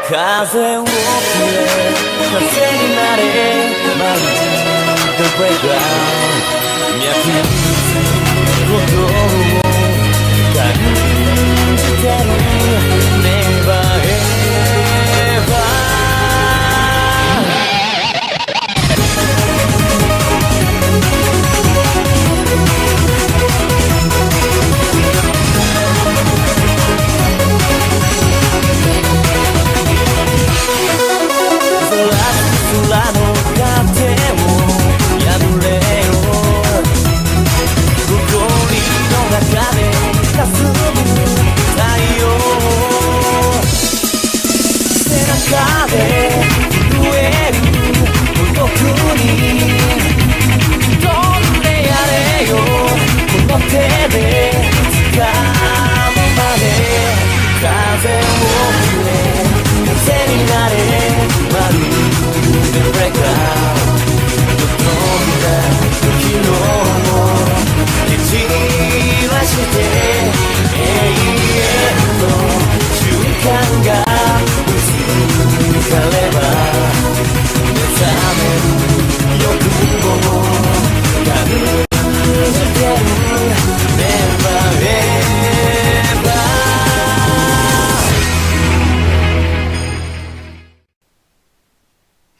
風をくれ風になれマインドブレイクアウト脈打つことを感じてる Never ever空の盾を破れよ誇りの中で霞む太陽背中で震える孤独に飛んでやれよこの手で掴むまで風をくれ風になれ丸The breakout 飛んだ時の蹴散らして永遠の瞬間が移かれば目覚める欲望を感じてる Never ever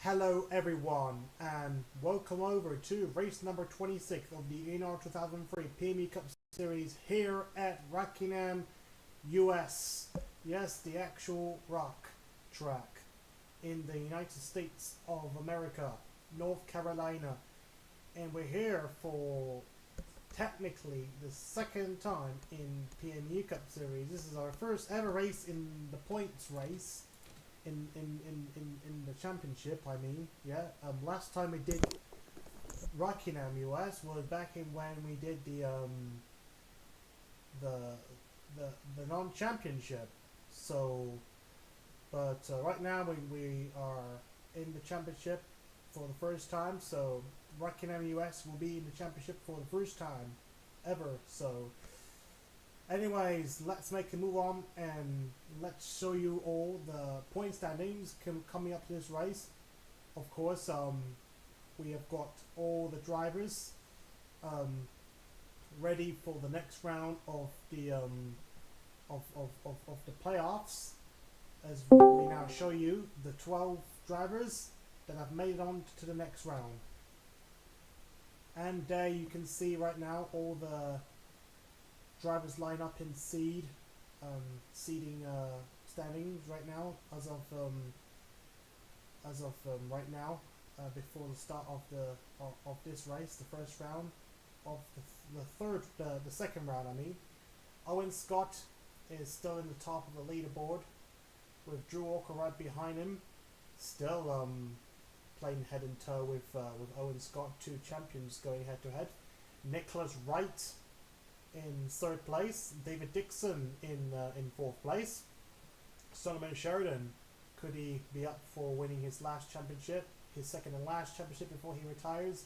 Hello everyone and welcome over to race number 26 of the NR 2003 PME Cup Series here at Rockingham US. Yes, the actual rock track in the United States of America, North Carolina. And we're here for technically the second time in PME Cup Series. This is our first ever race in the points race. In the championship, I mean, yeah. Last time we did Rockingham US was back in when we did the non-championship. So, but right now we are in the championship for the first time. So Rockingham US will be in the championship for the first time ever. So. Anyways, let's make a move on and let's show you all the point standings coming up to this race. Of course, we have got all the drivers ready for the next round of the the playoffs. As we now show you the 12 drivers that have made it on to the next round. And there you can see right now all the drivers line up in seeding standings right now as of right now before the start of this race, the first round of the second round. I mean, Owen Scott is still in the top of the leaderboard with Drew Walker right behind him, still playing head and toe with Owen Scott, two champions going head to head. Nicholas Wright in third place, David Dixon in fourth place. Solomon Sheridan, could he be up for winning his last championship, his second and last championship before he retires?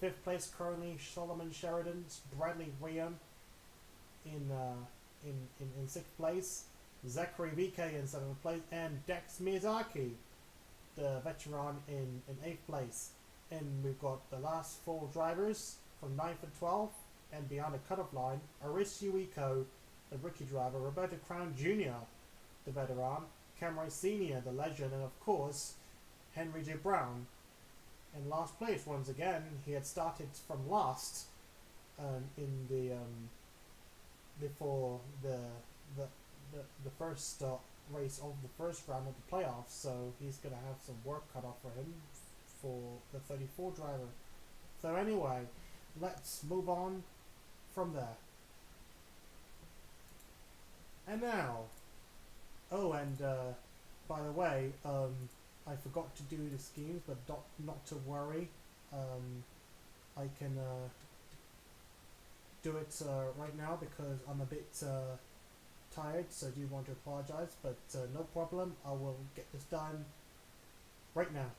Fifth place currently Solomon Sheridan. Bradley Graham in sixth place. Zachary VK in seventh place, and Dex Miyazaki, the veteran, in eighth place. And we've got the last four drivers from 9th and 12th. And beyond the cutoff line, Arisu Iko, the rookie driver, Roberto Crown Jr., the veteran, Cameron Sr., the legend, and of course, Henry J. Brown. In last place, once again, he had started from last in the before the first race of the first round of the playoffs. So he's gonna have some work cut off for him for the 34 driver. So anyway, let's move on from there. And now, oh, and by the way, I forgot to do the schemes, but not to worry. I can do it right now because I'm a bit tired, so I do want to apologize, but no problem. I will get this done right now.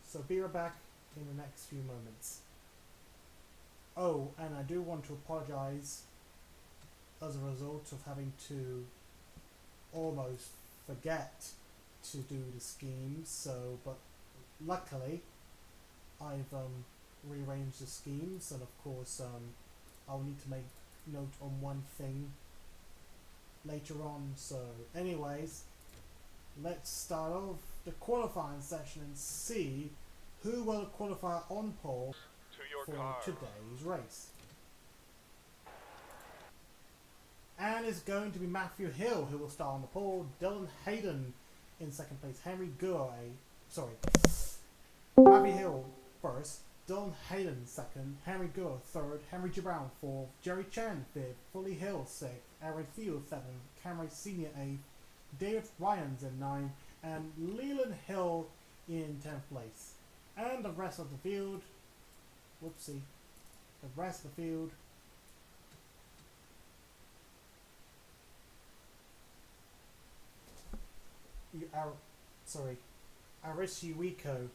So be right back in the next few moments. Oh, and I do want to apologize as a result of having to almost forget to do the schemes. So, but luckily, I've rearranged the schemes, and of course, I'll need to make note on one thing later on. So, anyways, let's start off the qualifying session and see who will qualify on pole for today's race. And it's going to be Matthew Hill who will start on the pole, Dylan Hayden in second place, Matthew Hill first, Dylan Hayden second, Henry Goa third, Henry G. Brown fourth, Jerry Chen fifth, Fully Hill sixth, Aaron Field seventh, Cameron Senior eighth, David Ryans in ninth, and Leland Hill in 10th place. And the rest of the field, the rest of the field Arishi Wiko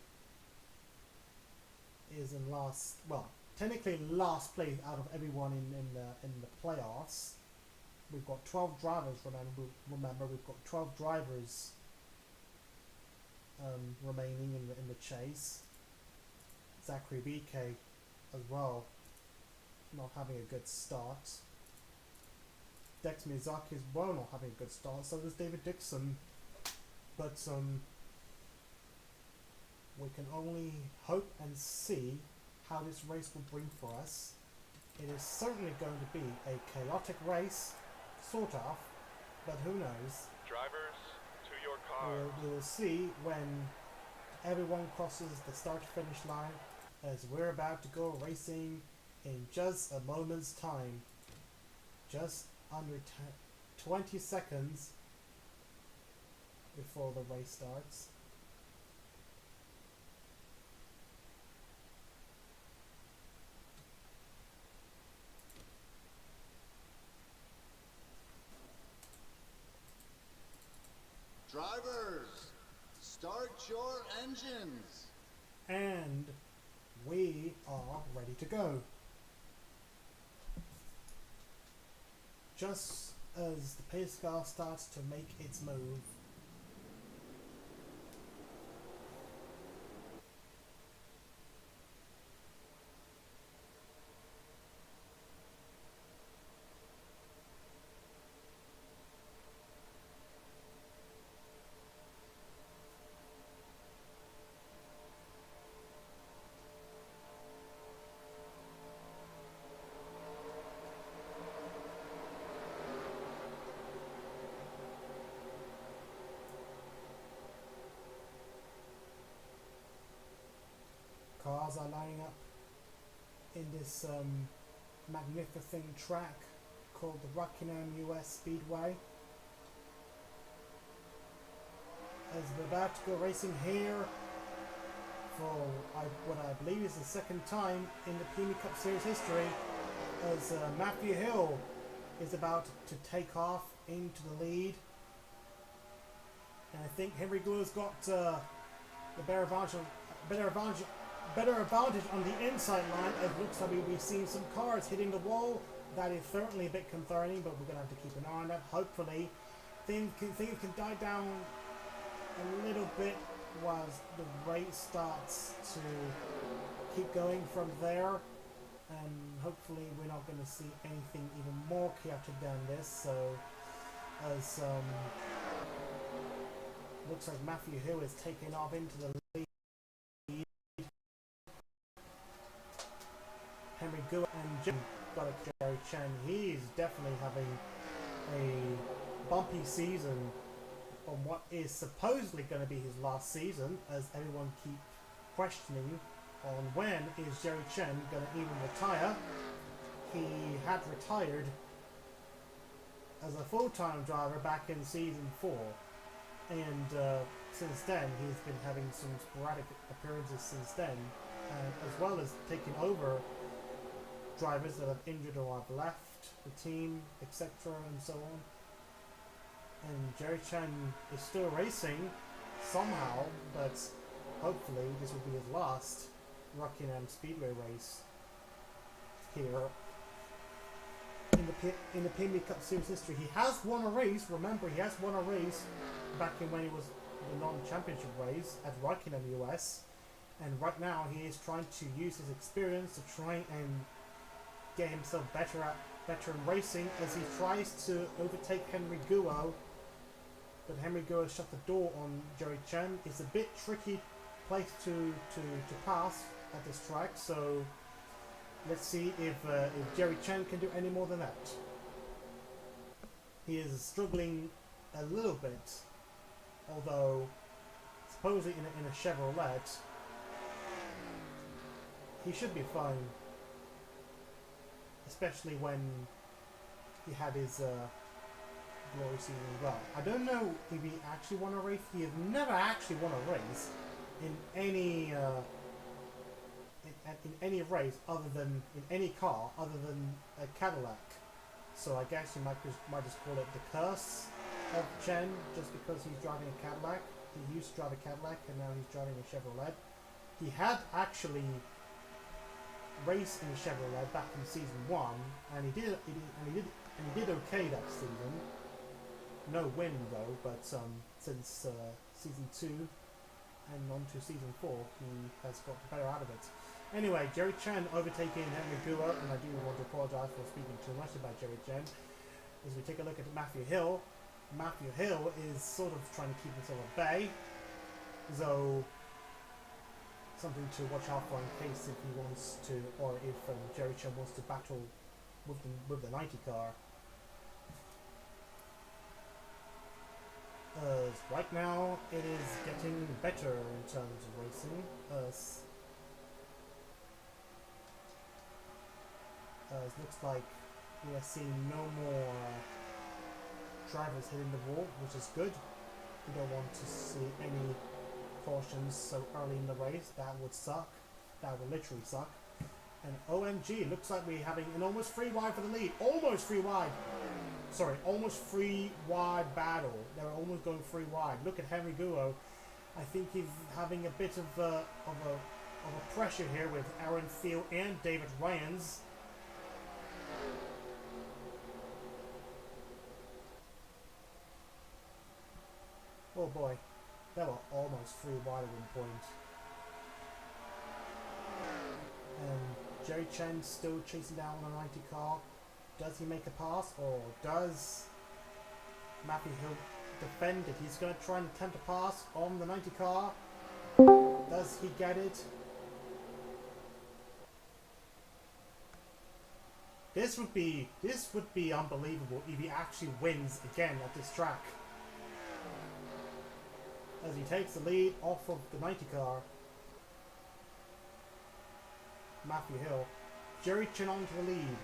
is in last, well, technically last place out of everyone in the playoffs. We've got 12 drivers. Remember, we've got 12 drivers remaining in the chase. Zachary BK as well, not having a good start. Dex Miyazaki as well not having a good start. So does David Dixon. But we can only hope and see how this race will bring for us. It is certainly going to be a chaotic race, sort of, but who knows? Drivers, to your cars. We'll see when everyone crosses the start-finish line, as we're about to go racing in just a moment's time. Just under 20 seconds before the race starts. Drivers, start your engines. And we are ready to go. Just as the pace car starts to make its move, cars are lining up in this magnificent track called the Rockingham US Speedway. As we're about to go racing here for what I believe is the second time in the Puma Cup Series history, as Matthew Hill is about to take off into the lead. And I think Henry Gould's got the better advantage on the inside line. It looks like we've seen some cars hitting the wall. That is certainly a bit concerning, but we're going to have to keep an eye on that. Hopefully things can die down a little bit while the race starts to keep going from there, and hopefully we're not going to see anything even more chaotic than this. So as looks like Matthew Hill is taking off into the lead. Henry Gouin and Jim got a Jerry Chen. He's definitely having a bumpy season on what is supposedly going to be his last season, as everyone keeps questioning on when is Jerry Chen going to even retire. He had retired as a full-time driver back in season 4, and since then he's been having some sporadic appearances since then, as well as taking over drivers that have injured or have left the team, etc. and so on. And Jerry Chen is still racing somehow, but hopefully this will be his last Rockingham Speedway race here in the PME Cup Series history. He has won a race. Remember, he has won a race back in when he was the non-championship race at Rockingham US, and right now he is trying to use his experience to try and get himself better in racing as he tries to overtake Henry Guo. But Henry Guo shut the door on Jerry Chen. It's a bit tricky place to pass at this track, so let's see if Jerry Chen can do any more than that. He is struggling a little bit, although supposedly in a Chevrolet he should be fine, especially when he had his glory season as well. I don't know if he actually won a race. He has never actually won a race in any race other than in any car other than a Cadillac. So I guess you might just call it the curse of Chen, just because he's driving a Cadillac. He used to drive a Cadillac and now he's driving a Chevrolet. He had actually raced in a Chevrolet back in season 1, and he did okay that season. No win though, but since season 2 and on to season 4, he has got better out of it. Anyway, Jerry Chen overtaking Henry Guo, and I do want to apologise for speaking too much about Jerry Chen. As we take a look at Matthew Hill, Matthew Hill is sort of trying to keep himself at bay, so something to watch out for in case if he wants to, or if Jerry Chen wants to battle with the 90 car. Right now it is getting better in terms of racing. It looks like we are seeing no more drivers hitting the wall, which is good. We don't want to see any cautions so early in the race. That would suck. That would literally suck. And OMG, looks like we're having an almost 3 wide for the lead. Almost 3 wide. Sorry, almost 3 wide battle. They're almost going 3 wide. Look at Henry Guo. I think he's having a bit of a pressure here with Aaron Thiel and David Ryans. Oh boy, that was almost 3 wide at one point. And Jerry Chen still chasing down on a 90 car. Does he make a pass, or does Matthew Hill defend it? He's going to try and attempt a pass on the 90 car. Does he get it? This would be unbelievable if he actually wins again at this track. As he takes the lead off of the 90 car. Matthew Hill. Jerry Chen onto the lead.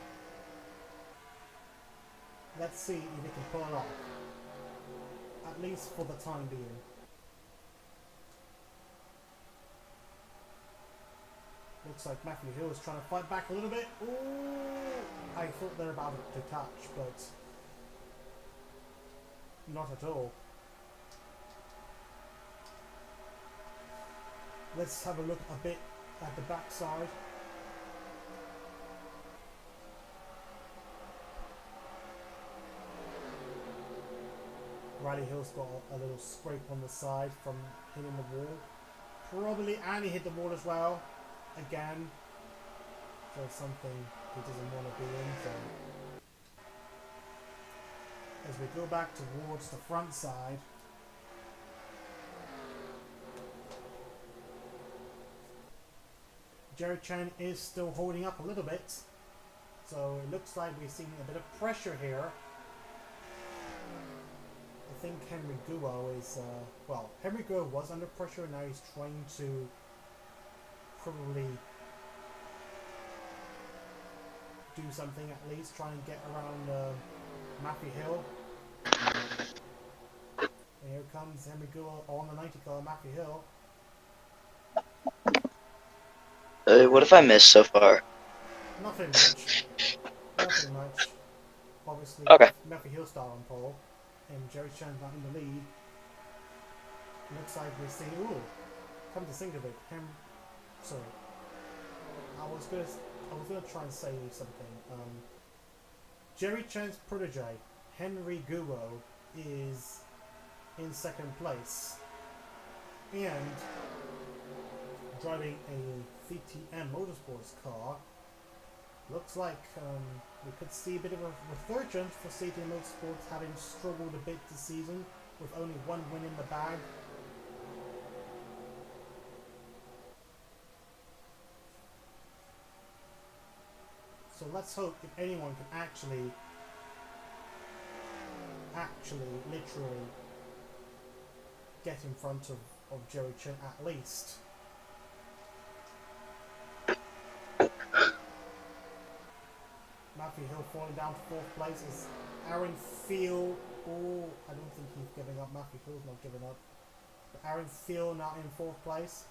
Let's see if he can pull it off. At least for the time being. Looks like Matthew Hill is trying to fight back a little bit. Ooh! I thought they were about to touch, but not at all. Let's have a look a bit at the backside. Riley Hill's got a little scrape on the side from hitting the wall. Probably, and he hit the wall as well. Again. So something he doesn't want to be in. So as we go back towards the front side. Jerry Chen is still holding up a little bit. So it looks like we're seeing a bit of pressure here. I think Henry Guo is, well, Henry Guo was under pressure and now he's trying to probably do something, at least try and get around Matthew Hill. And here comes Henry Gould on the 90 car, Matthew Hill. What have I missed so far? Nothing much. Nothing much. Obviously, Okay. Matthew Hill started on pole, and Jerry Chen's not in the lead. Looks like we're seeing. Ooh, come to think of it, sorry. I was gonna try and say something. Jerry Chen's protege, Henry Guo, is in second place, and driving a VTM Motorsports car. Looks like we could see a bit of a resurgence for CTM Motorsports, having struggled a bit this season with only one win in the bag. So let's hope if anyone can actually, literally get in front of Jerry Chen at least. Matthew Hill falling down to 4th place is Aaron Field. Oh, I don't think he's giving up. Matthew Hill's not giving up. But Aaron Field now in 4th place.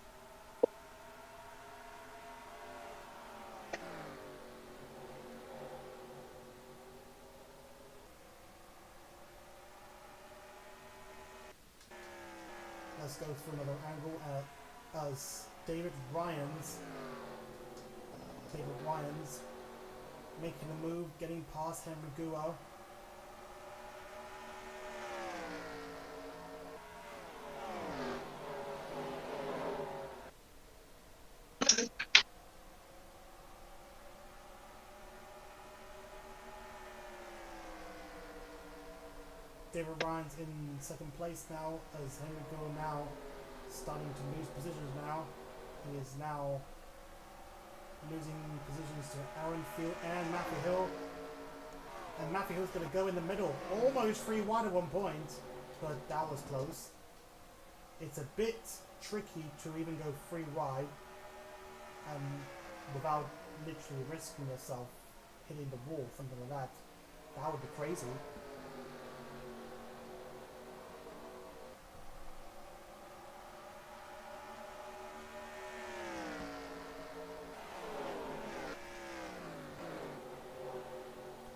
Let's go through another angle as David Ryan's making a move, getting past Henry Guo. David Ryan's in 2nd place now, as Henry Guo now starting to lose positions now. He is now losing positions to Aaron Field and Matthew Hill. And Matthew Hill's going to go in the middle, almost 3 wide at one point, but that was close. It's a bit tricky to even go 3 wide without literally risking yourself hitting the wall, something like that. That would be crazy.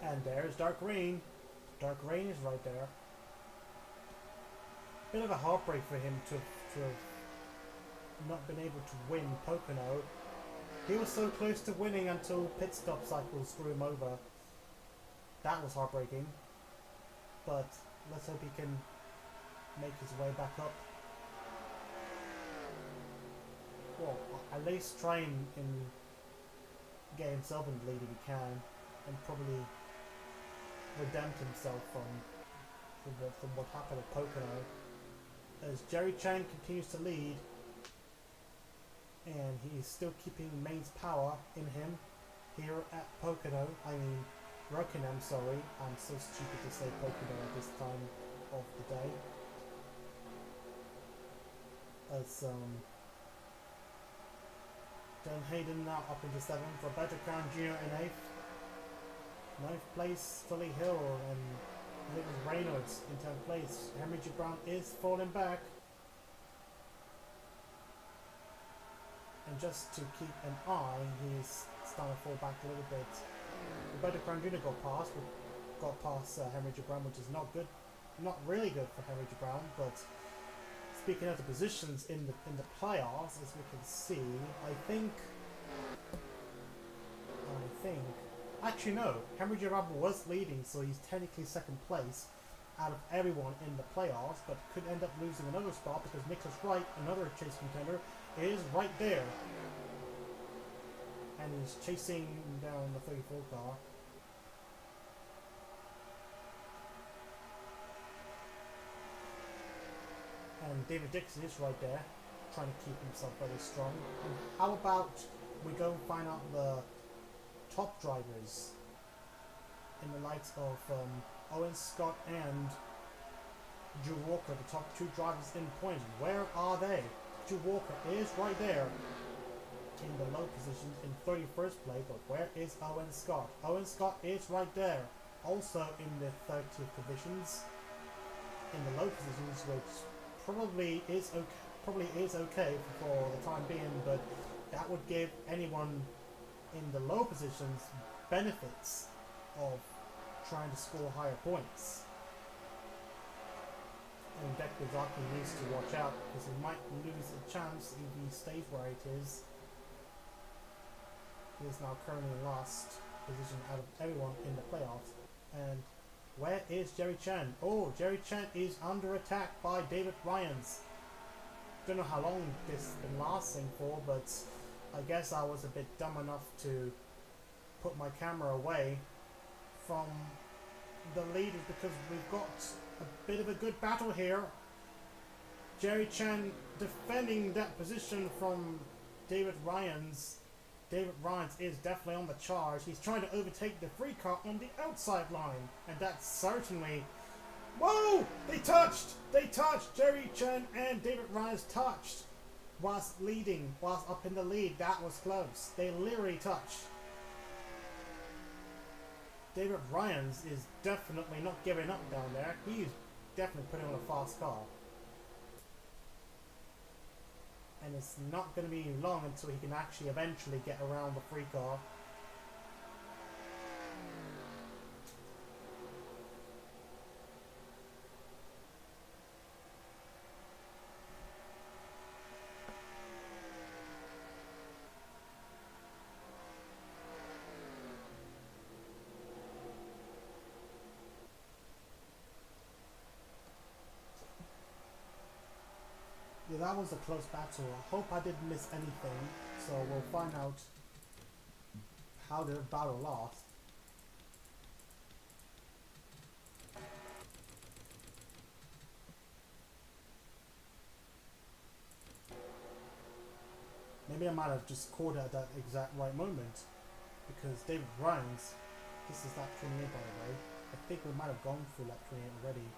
And there's Dark Rain. Dark Rain is right there. Bit of a heartbreak for him to have not been able to win Pocono. He was so close to winning until pit stop cycles threw him over. That was heartbreaking. But let's hope he can make his way back up. Well, at least try and get himself in the lead if he can, and probably redeemed himself from what happened at Pocono, as Jerry Chen continues to lead, and he's still keeping Maine's power in him here at Pocono. I mean Rockingham, sorry, I'm so stupid to say Pocono at this time of the day. As John Hayden now up into 7th, Roberto Crown Jr. in 8th. 9th place, Philly Hill, and I think it was Reynolds in 10th place. Henry G. Brown is falling back. And just to keep an eye, he's starting to fall back a little bit. Roberto Crown Jr. got past Henry G. Brown, which is not good, not really good for Henry G. Brown. But speaking of the positions in the playoffs, as we can see, I think. Actually, no. Henry J. Brown was leading, so he's technically 2nd place out of everyone in the playoffs, but could end up losing another spot because Nicholas Wright, another chase contender, is right there. And he's chasing down the 34 car. And David Dixon is right there, trying to keep himself very strong. And how about we go and find out the top drivers in the likes of Owen Scott and Drew Walker, the top 2 drivers in points. Where are they? Drew Walker is right there in the low position in 31st place, but where is Owen Scott? Owen Scott is right there also in the 30th positions, in the low positions, which probably is okay for the time being, but that would give anyone in the low positions benefits of trying to score higher points. And Bekazaki needs to watch out because he might lose a chance if he stays where it is. He is now currently in last position out of everyone in the playoffs. And where is Jerry Chen? Oh, Jerry Chen is under attack by David Ryans. Don't know how long this has been lasting for, but I guess I was a bit dumb enough to put my camera away from the leaders because we've got a bit of a good battle here. Jerry Chen defending that position from David Ryans. David Ryans is definitely on the charge. He's trying to overtake the free car on the outside line, and that's certainly... Whoa! They touched! They touched! Jerry Chen and David Ryans touched whilst up in the lead. That was close. They literally touched. David Ryans is definitely not giving up down there. He's definitely putting on a fast car. And it's not going to be long until he can actually eventually get around the free car. Yeah, that was a close battle. I hope I didn't miss anything, so we'll find out how the battle lost. Maybe I might have just caught it at that exact right moment, because David Ryans, this is lap 28 by the way, I think we might have gone through lap 28 already.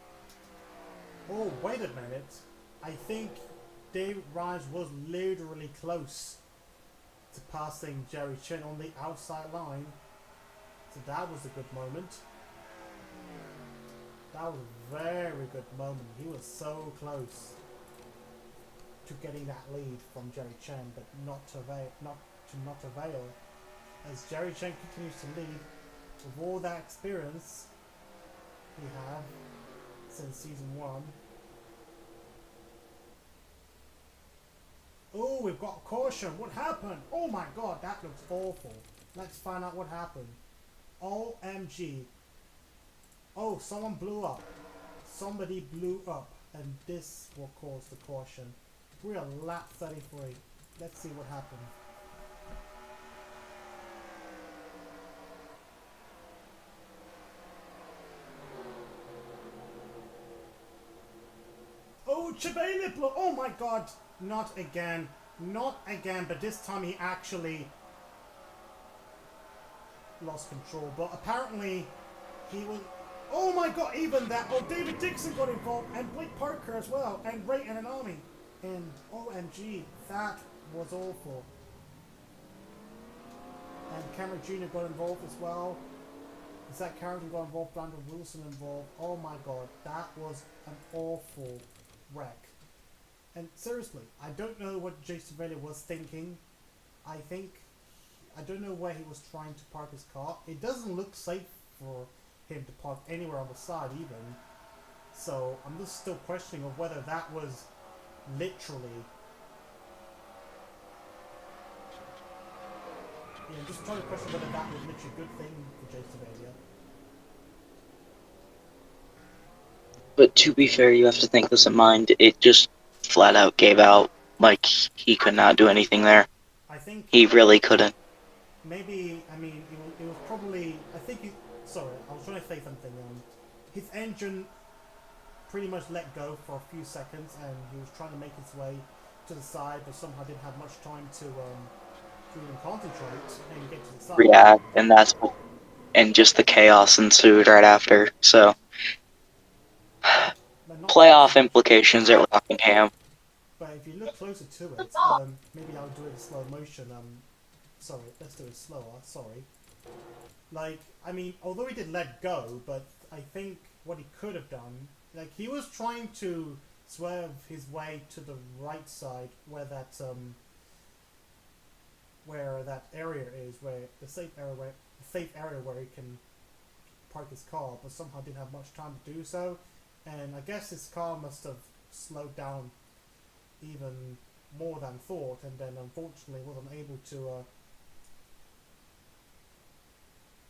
Oh, wait a minute, I think David Ryans was literally close to passing Jerry Chen on the outside line. So that was a good moment. That was a very good moment. He was so close to getting that lead from Jerry Chen, but not to avail. As Jerry Chen continues to lead with all that experience he had since season 1. Oh, we've got caution. What happened? Oh my god, that looks awful. Let's find out what happened. OMG. Oh, someone blew up. Somebody blew up. And this will cause the caution. We're on lap 33. Let's see what happened. Oh, Chibane blew. Oh my god. Not again. Not again. But this time he actually lost control. But apparently he was... Oh my god, even that. Oh, David Dixon got involved. And Blake Parker as well. And Ray and Anami. And OMG. That was awful. And Cameron Jr. got involved as well. Zach Carrington got involved. Brandon Wilson involved. Oh my god. That was an awful wreck. And seriously, I don't know what Jason Vader was thinking. I don't know where he was trying to park his car. It doesn't look safe for him to park anywhere on the side even. So I'm just still questioning of whether that was literally... Yeah, I'm just trying to question whether that was literally a good thing for Jason Vader. But to be fair, you have to think this in mind. It just flat out gave out. Like, he could not do anything there. I think He really couldn't. maybe, I mean, it was probably, I think he, sorry, I was trying to say something. His engine pretty much let go for a few seconds and he was trying to make his way to the side, but somehow didn't have much time to even concentrate and get to the side. React, and just the chaos ensued right after. So, But not playoff implications at Rockingham. But if you look closer to it, maybe I'll do it in slow motion. Sorry, let's do it slower. Sorry. Like, I mean, although he did let go, but I think what he could have done, like, he was trying to swerve his way to the right side where that area is, where the safe area where he can park his car, but somehow didn't have much time to do so, and I guess his car must have slowed down even more than thought, and then unfortunately wasn't able to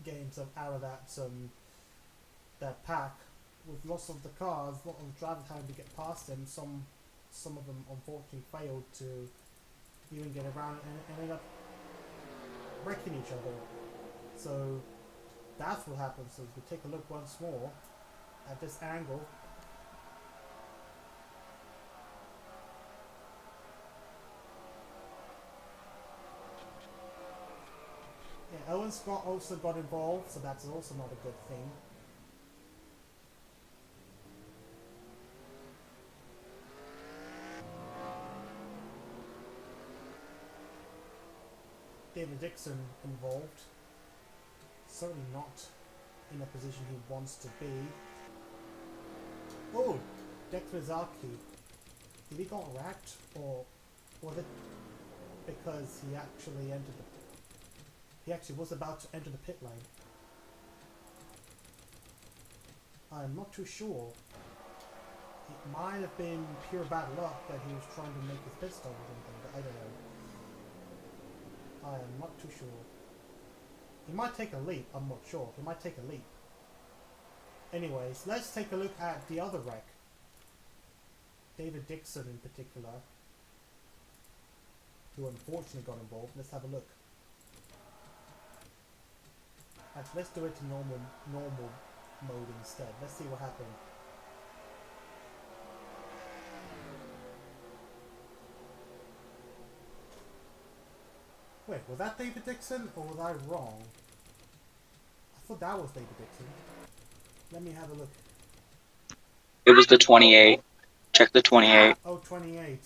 get himself out of that pack. With lots of the cars, a lot of drivers having to get past him, some of them unfortunately failed to even get around and ended up wrecking each other. So that's what happens. So we take a look once more at this angle. Yeah, Owen Scott also got involved, so that's also not a good thing. David Dixon involved. Certainly not in a position he wants to be. Oh, Dekrizaki. Did he got wrecked, or was it because he actually was about to enter the pit lane? I'm not too sure. It might have been pure bad luck that he was trying to make his pit stop or something, but I don't know. I am not too sure. He might take a leap, I'm not sure. He might take a leap. Anyways, let's take a look at the other wreck. David Dixon in particular, who unfortunately got involved. Let's have a look. Actually, let's do it in normal mode instead. Let's see what happened. Wait, was that David Dixon, or was I wrong? I thought that was David Dixon. Let me have a look. It was the 28. Check the 28. Oh, 28.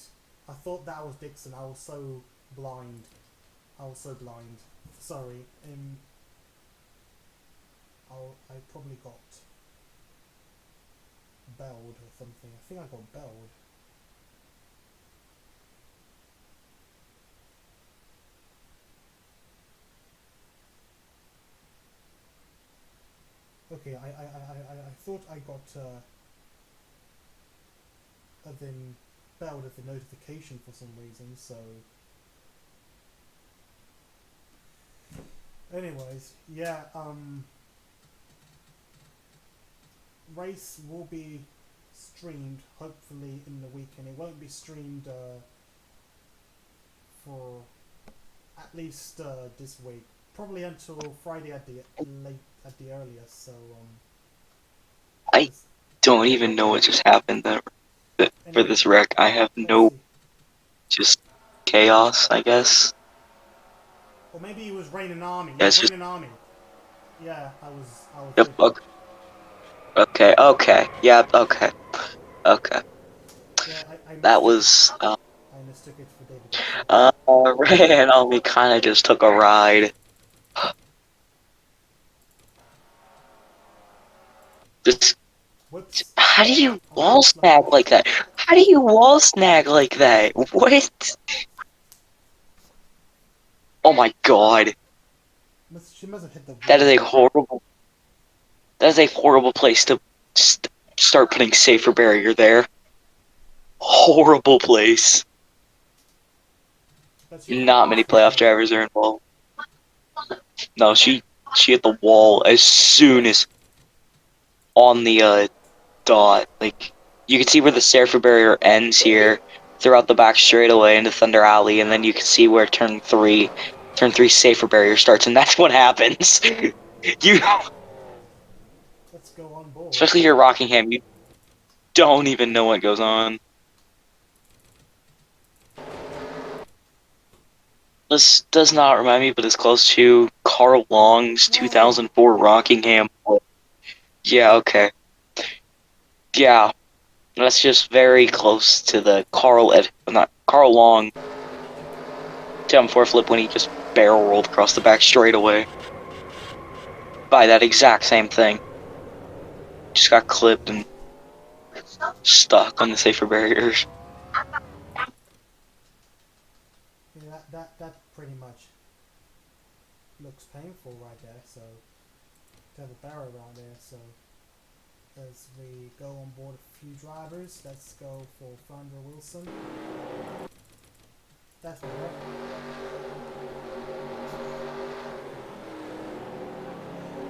I thought that was Dixon. I was so blind. Sorry. I probably got belled or something. I think I got belled. Okay, I thought I got then belled at the notification for some reason, so anyways, yeah, race will be streamed hopefully in the weekend. It won't be streamed for at least this week, probably until Friday at the earliest. So I don't even know what just happened there. For anyway, this wreck, I have let's no, see. just chaos, I guess. Or maybe it was Rain and Army. Yeah, Yeah, it's Rain just, and Army. Yeah, I was yep, with okay, yep, okay. Yeah, I That mistook it. was, I mistook it for David Dixon. Ray and Omi kinda just took a ride. Just, Whoops. how do you I wall almost left snag my like shot. that? How do you wall snag like that? What? Oh my god. She must have hit the That is wall. a horrible place to start putting safer barrier there. Horrible place. But she hit the Not wall many straight playoff away. drivers are involved. No, she hit the wall as soon as on the dot. Like, you can see where the safer barrier ends here throughout the back straightaway into Thunder Alley, and then you can see where turn three safer barrier starts, and that's what happens. You, Let's go on board. especially here at Rockingham, you don't even know what goes on. This does not remind me, but it's close to Carl Long's Whoa! 2004 Rockingham. Yeah, okay. Yeah, that's just very close to the not Carl Long 2004 flip when he just barrel rolled across the back straightaway. by that exact same thing. Just got clipped and stuck on the safer barriers. Yeah, that pretty much looks painful right there. So to have a barrier around there. So as we go on board a few drivers, let's go for Founder Wilson. That's better.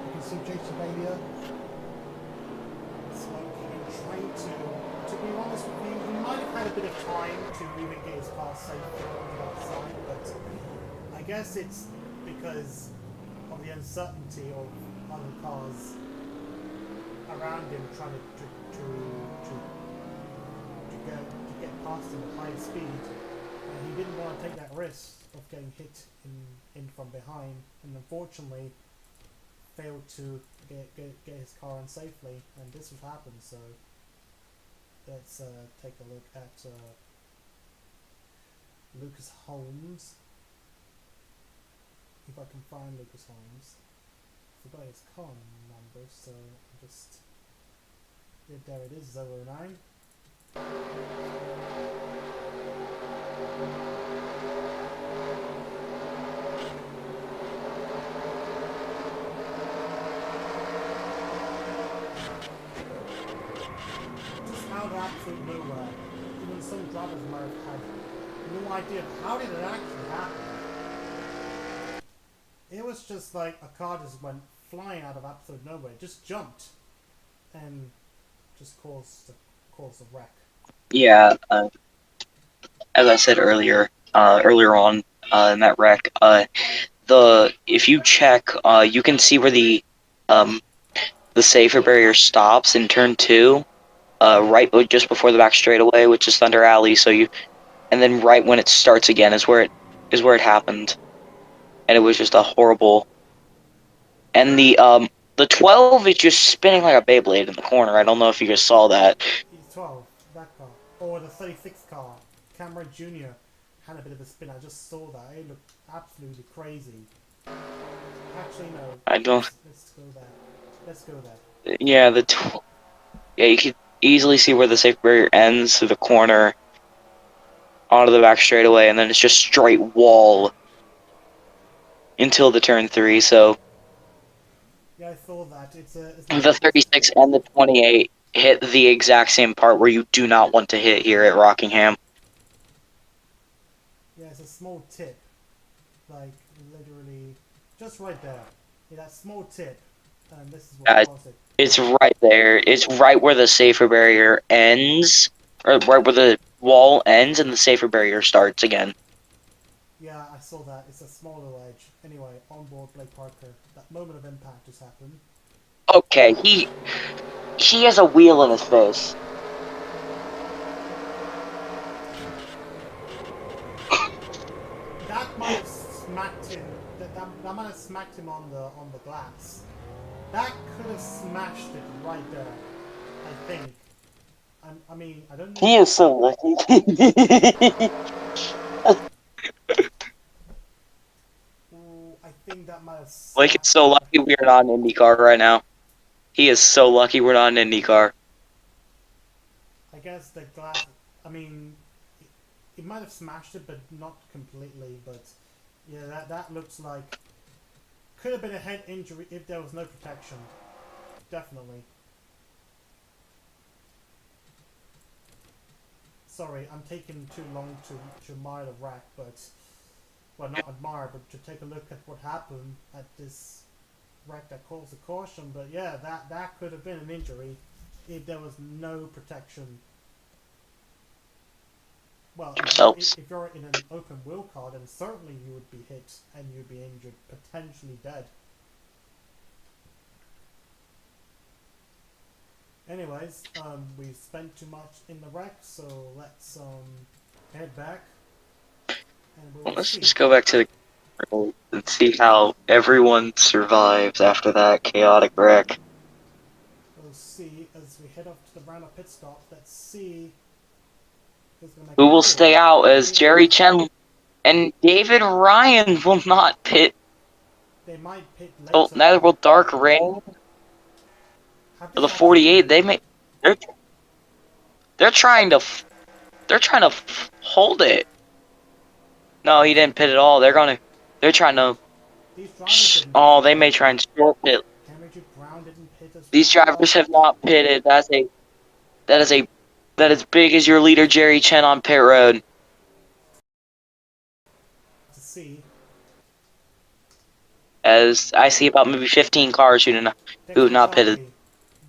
You can see Jason Badia smoking and trying to be honest with you, he might have had a bit of time to even get his car safely on the outside, but I guess it's because of the uncertainty of other cars around him trying to get past him at high speed, and he didn't want to take that risk of getting hit in from behind, and unfortunately failed to get his car on safely, and this was happened. So let's take a look at Lucas Holmes. If I can find Lucas Holmes. I forgot his car number, so just there it is, 09. Just out of absolute nowhere. Even some drivers might have had no idea how did it actually happen. It was just like a car just went flying out of absolute nowhere, just jumped, and just caused a wreck. Yeah, as I said earlier, earlier on in that wreck, if you check, you can see where the safer barrier stops in turn 2, right just before the back straightaway, which is Thunder Alley. And then right when it starts again is where it happened, and it was just a horrible. And the 12 is just spinning like a Beyblade in the corner. I don't know if you guys saw that. E12, that car, or the 36 car, Cameron Jr. had a bit of a spin. I just saw that. It looked absolutely crazy. Actually, no. I don't. Let's go there. Let's go there. Yeah, yeah, you could easily see where the safe barrier ends through the corner onto the back straightaway, and then it's just straight wall until the turn 3. So Yeah, I saw that. It's the 36 and the 28 hit the exact same part where you do not want to hit here at Rockingham. Yeah, it's a small tip, like literally just right there. Yeah, that small tip, and this is what caused it. It's right there. It's right where the safer barrier ends, or right where the wall ends and the safer barrier starts again. Yeah, I saw that. It's a small little edge. Anyway, on board Blake Parker. That moment of impact just happened. Okay, he has a wheel in his face. That might have smacked him. That might have smacked him on the glass. That could have smashed it right there. I think. I mean, I don't know. He is so lucky. Ooh, I think that might have. Like, it's so lucky we're not an IndyCar right now. He is so lucky we're not an IndyCar. I guess the glass. I mean, it might have smashed it, but not completely. But yeah, that looks like could have been a head injury if there was no protection. Definitely. Sorry, I'm taking too long to admire the wreck, but well, not admire, but to take a look at what happened at this wreck that caused the caution. But yeah, that could have been an injury if there was no protection. Well, if you're in an open wheel car, then certainly you would be hit and you'd be injured, potentially dead. Anyways, we spent too much in the wreck, so let's head back. And Let's just go back to the and see how everyone survives after that chaotic wreck. We'll see as we head off to the roundup pit stop. Let's see who's gonna make Who it will through. stay out as Jerry Chen and David Ryan will not pit. They might pit Oh, later. neither will Dark Rain Have or they the actually 48. They pitted? may. They're they're trying to. They're trying to hold it. No, he didn't pit at all. They're trying to. These drivers didn't pit Oh, at they all. may try and short pit. Cameron Brown didn't pit as These well. drivers have not pitted. That is a that is big as your leader Jerry Chen on pit road. To see. As I see about maybe 15 cars who have Dixon not pitted. Charlie,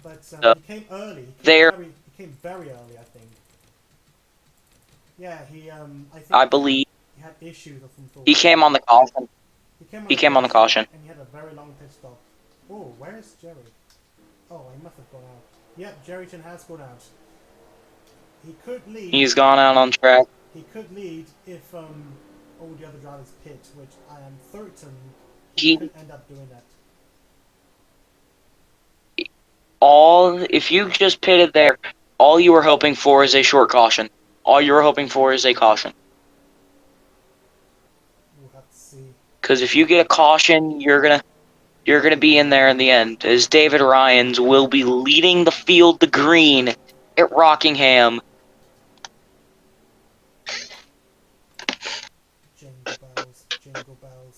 but So he came early. there, He came very early, I think. Yeah, I think I believe he had issues of some sort. he came on the caution. He came on the caution. and he had a very long pit stop. Oh, where's Jerry? Oh, he must have gone out. Yep, Jerryton has gone out. He could lead. He's gone out on track. He could lead if all the other drivers pit, which I am certain he He could end up doing that. if you just pitted there, all you were hoping for is a short caution. All you were hoping for is a caution. We'll have to see. Because if you get a caution, you're gonna be in there in the end. As David Ryans will be leading the field to green at Rockingham. Jingle bells, jingle bells.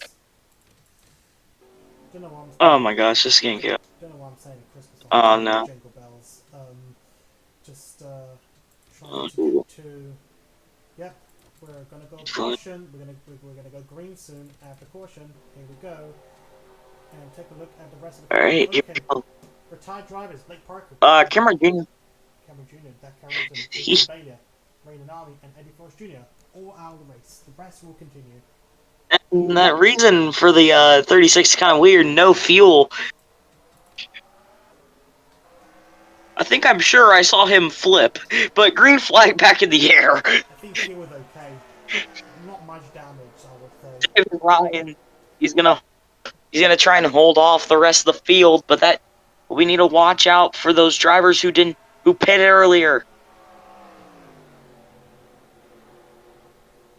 Don't know what I'm saying. Oh my gosh, this is getting good. Don't know what I'm saying at Christmas. Oh no. Jingle bells. Just trying Oh, to get to. Yep, we're gonna go caution. We're gonna go green soon after caution. Here we go. And take a look at the rest of the. Alright, here Okay. we go. Retired drivers: Blake Parker, Cameron Jr. Cameron Jr., Dak Carrington, He- Jason Bailey, Raymond Army, and Eddie Forrest Jr. all out of the race. The rest will continue. And that reason for the 36 is kind of weird. No fuel. I'm sure I saw him flip, but green flag back in the air. I think he was okay. Not much damage, I would say. David Ryan, he's gonna try and hold off the rest of the field, but we need to watch out for those drivers who pitted earlier.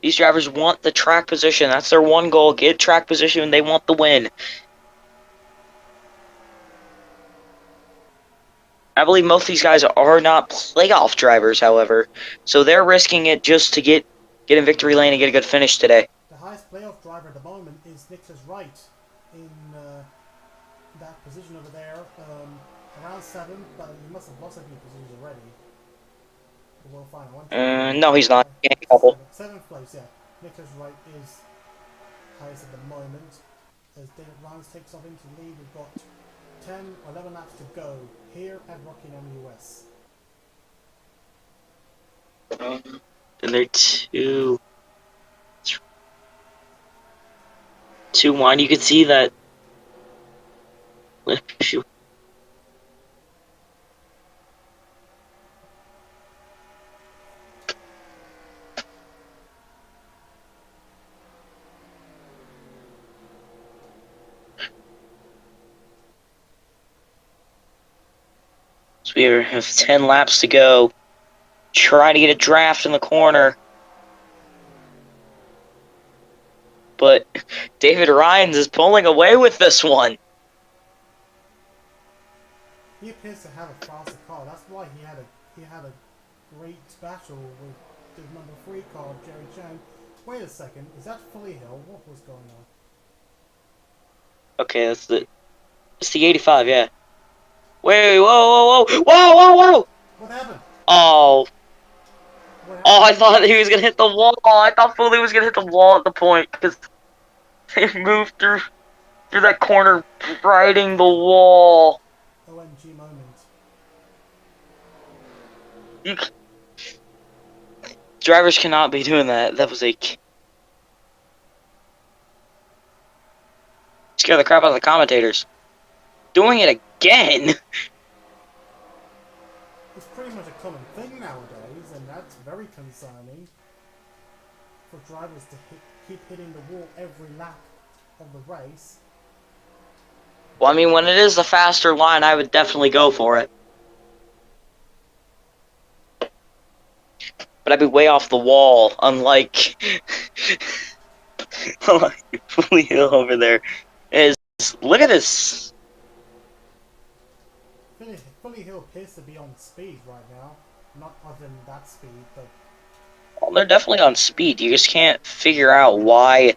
These drivers want the track position. That's their one goal. Get track position, and they want the win. I believe most of these guys are not playoff drivers, however, so they're risking it just to get in victory lane and get a good finish today. The highest playoff driver at the moment is Nicholas Wright in that position over there. Around 7, but he must have lost a few positions already. We'll find one. No, he's not. He gained a couple. 7th place, yeah. Nicholas Wright is highest at the moment. As David Ryan takes off into the lead, we've got 10 or 11 laps to go here at Rockingham US. And they're 2-1. You can see that. So we have 10 laps to go. Trying to get a draft in the corner. But David Ryans is pulling away with this one. He appears to have a faster car. That's why he had a great battle with the number 3 car, Jerry Chang. Wait a second, is that Fully Hill? What was going on? Okay, it's the 85, yeah. Wait, whoa. What happened? Oh. What happened? Oh, I thought he was gonna hit the wall. I thought Foley was gonna hit the wall at the point because they moved through that corner, riding the wall. OMG moment. Drivers cannot be doing that. That was scare the crap out of the commentators. Doing it again. It's pretty much a common thing nowadays, and that's very concerning for drivers to keep hitting the wall every lap of the race. Well, I mean, when it is the faster line, I would definitely go for it. But I'd be way off the wall, unlike Fully Hill over there. Is Look at this. Fully Hill appears to be on speed right now. Not other than that speed, but Well, they're definitely on speed. You just can't figure out why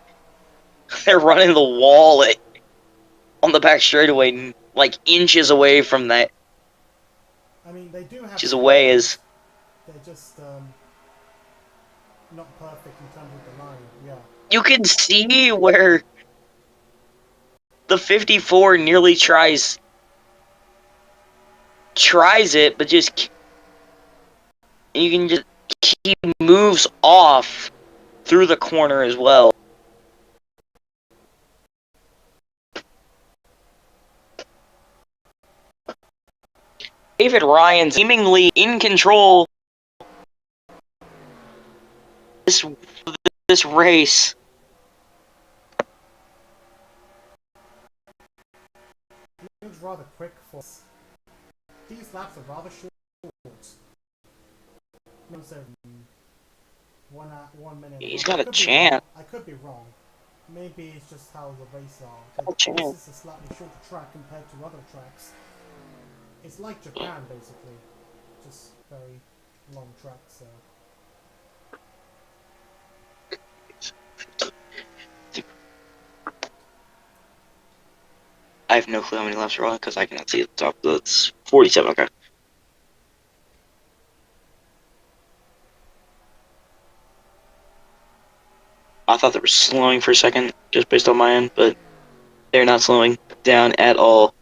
they're running the wall on the back straightaway, like inches away from that. I mean they do have Inches away speed. is. They're just not perfect in terms of the line. Yeah. You can see where the 54 nearly tries it, but just you can just he moves off through the corner as well. David Ryan seemingly in control this this race. It was rather quick for these laps are rather short. No, so 1 minute. He's I got a could be chance. wrong. I could be wrong. Maybe it's just how the race are. Like, this is a slightly shorter track compared to other tracks. It's like Japan, basically. Just very long tracks. So. I have no clue how many laps are on because I cannot see at the top. That's 47. Okay. I thought they were slowing for a second, just based on my end, but they're not slowing down at all.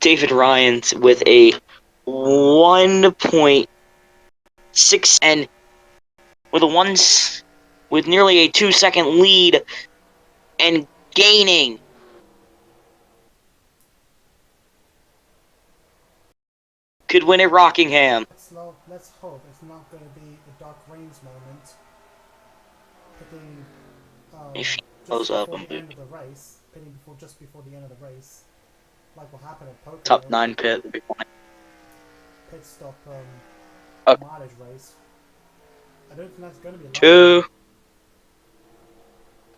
David Ryan's with a 1.6 and with nearly a 2-second lead and gaining. Could win at Rockingham. Let's hope it's not going to be a Dark Reigns moment. Hitting If he just goes up, before I'm the end of the race. Hitting just before the end of the race. Like what happened at Pocono. top 9 pit. Pit stop Okay. mileage race. I don't think that's going to be a 2.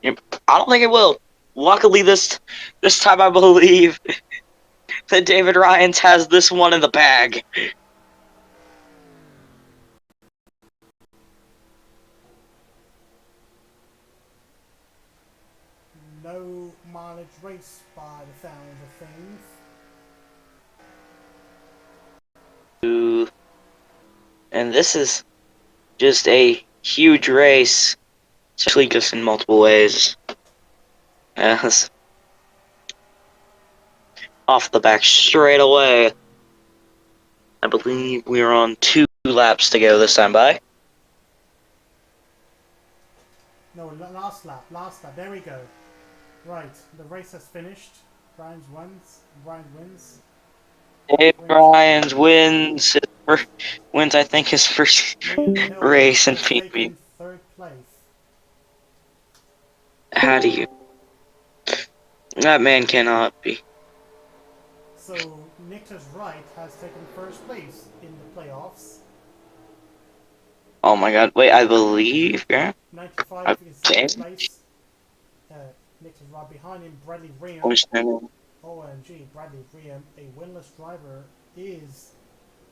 I don't think it will. Luckily, this time I believe that David Ryan's has this one in the bag. No mileage race by the sounds of things. And this is just a huge race, especially just in multiple ways. Yes. Off the back straight away. I believe we're on 2 laps to go this time by. No, last lap. There we go. Right, the race has finished. Brian wins. Dave Ryan's wins, I think, his first Nathan Hill race in has PB. taken third place. How do you? That man cannot be. So Nicholas Wright has taken first place in the playoffs. Oh my god, wait, I believe, yeah? 95 is second place. Nicholas Wright behind him, Bradley Graham. OMG, Bradley Graham, a winless driver, is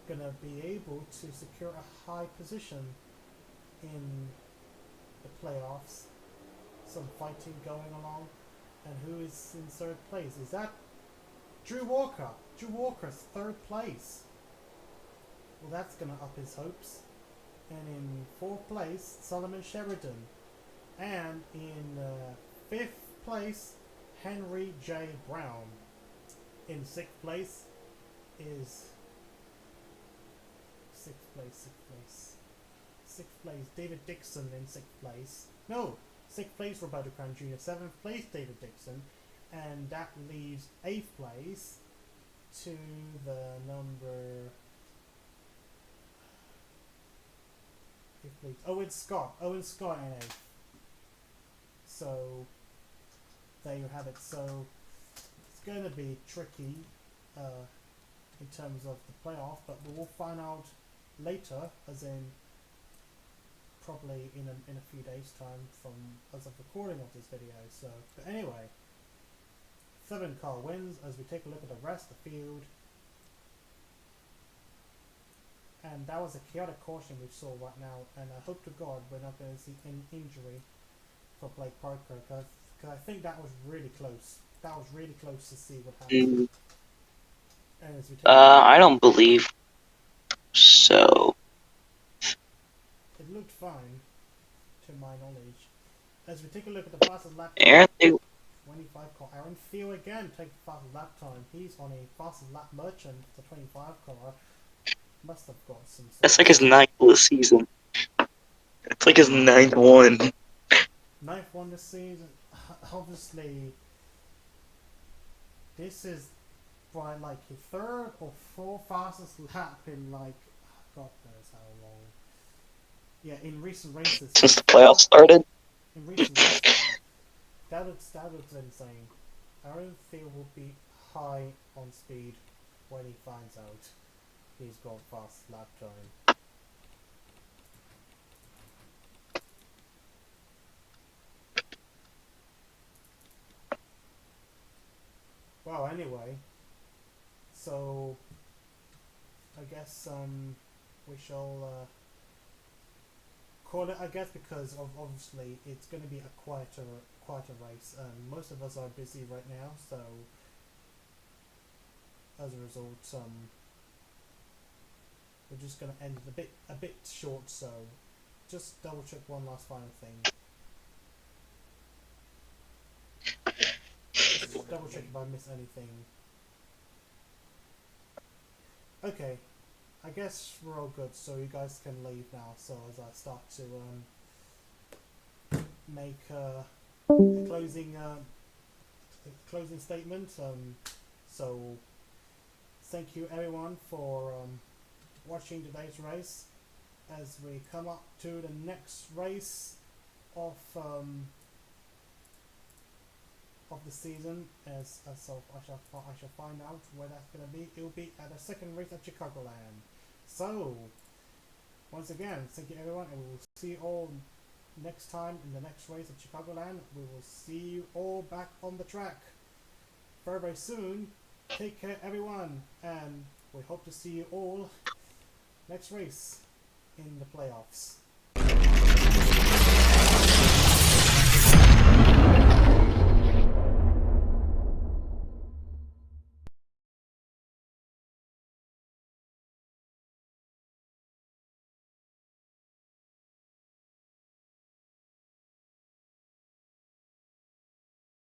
going to be able to secure a high position in the playoffs. Some fighting going along. And who is in third place? Is that Drew Walker? Drew Walker's third place. Well, that's going to up his hopes. And in fourth place, Solomon Sheridan. And in fifth place, Henry J. Brown. In sixth place, David Dixon in sixth place. No, sixth place, Roberto Crown Jr. Seventh place, David Dixon. And that leaves eighth place to the number... Owen Scott in eighth. So there you have it. So it's going to be tricky in terms of the playoff, but we'll find out later, as in probably in a few days' time from as of recording of this video. So, but anyway, 7 car wins. As we take a look at the rest of the field, and that was a chaotic caution we saw right now, and I hope to God we're not going to see any injury for Blake Parker, because I think that was really close. That was really close to see what happened. Mm, And as we take a look, I don't believe so. it looked fine, to my knowledge. As we take a look at the fastest lap time, Aren't they? 25 car. Aaron Thiel again takes the fastest lap time. He's on a fastest lap merchant, the 25 car. Must have got some. That's like his ninth of the season. It's like his ninth one. Ninth one this season. Obviously, this is by like his third or fourth fastest lap in like God knows how long. Yeah, in recent races. Since the playoffs started. In recent races, that looks insane. Aaron Thiel will be high on speed when he finds out he's got fast lap time. Well, anyway, so I guess we shall call it. I guess because of obviously it's going to be a quieter race, and most of us are busy right now. So as a result, we're just going to end it a bit short. So just double check one last final thing. Just double check if I miss anything. Okay, I guess we're all good, so you guys can leave now. So as I start to make a closing statement. So thank you everyone for watching today's race. As we come up to the next race of the season, as so I shall find out where that's going to be. It will be at the second race at Chicagoland. So once again, thank you everyone, and we will see you all next time in the next race at Chicagoland. We will see you all back on the track very, very soon. Take care everyone, and we hope to see you all next race in the playoffs.